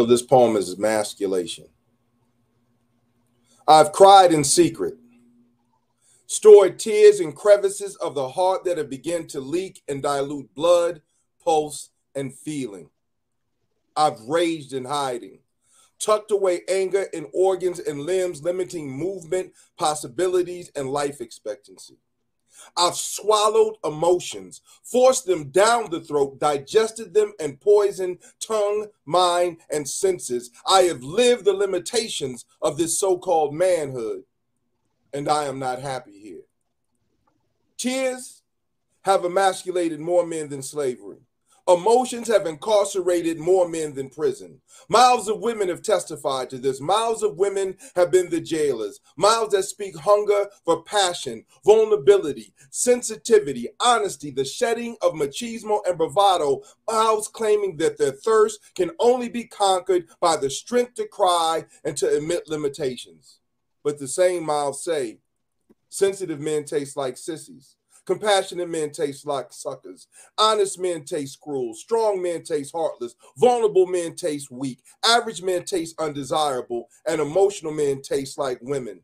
So this poem is Emasculation. I've cried in secret, stored tears in crevices of the heart that have begun to leak and dilute blood, pulse, and feeling. I've raged in hiding, tucked away anger in organs and limbs, limiting movement, possibilities, and life expectancy. I've swallowed emotions, forced them down the throat, digested them, and poisoned tongue, mind, and senses. I have lived the limitations of this so-called manhood, and I am not happy here. Tears have emasculated more men than slavery. Emotions have incarcerated more men than prison. Mouths of women have testified to this. Mouths of women have been the jailers. Mouths that speak hunger for passion, vulnerability, sensitivity, honesty, the shedding of machismo and bravado. Mouths claiming that their thirst can only be conquered by the strength to cry and to admit limitations. But the same mouths say, sensitive men taste like sissies. Compassionate men taste like suckers. Honest men taste cruel. Strong men taste heartless. Vulnerable men taste weak. Average men taste undesirable. And emotional men taste like women.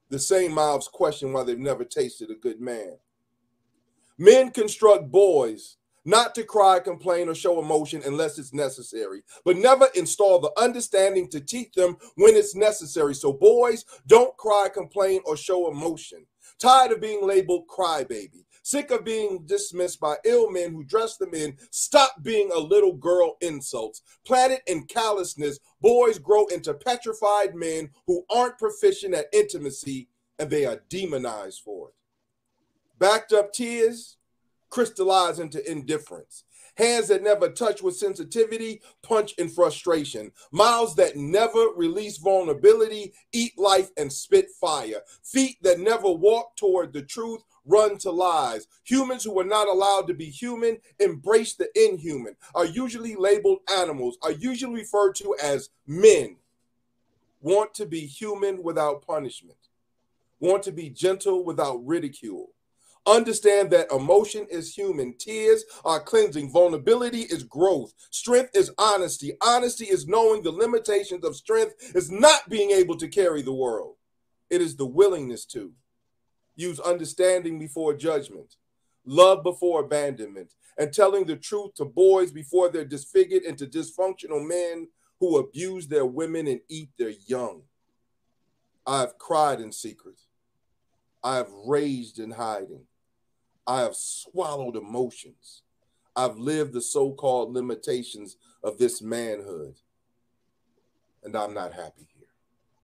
The same mouths question why they've never tasted a good man. Men construct boys not to cry, complain, or show emotion unless it's necessary, but never install the understanding to teach them when it's necessary. So boys don't cry, complain, or show emotion. Tired of being labeled crybaby, sick of being dismissed by ill men who dress them in, stop being a little girl insults. Planted in callousness, boys grow into petrified men who aren't proficient at intimacy, and they are demonized for it. Backed up tears crystallize into indifference. Hands that never touch with sensitivity punch in frustration. Mouths that never release vulnerability eat life and spit fire. Feet that never walk toward the truth run to lies. Humans who are not allowed to be human embrace the inhuman, are usually labeled animals, are usually referred to as men. Want to be human without punishment. Want to be gentle without ridicule. Understand that emotion is human. Tears are cleansing. Vulnerability is growth. Strength is honesty. Honesty is knowing the limitations of strength is not being able to carry the world. It is the willingness to use understanding before judgment, love before abandonment, and telling the truth to boys before they're disfigured into dysfunctional men who abuse their women and eat their young. I have cried in secret. I have raged in hiding. I have swallowed emotions. I've lived the so-called limitations of this manhood, and I'm not happy here.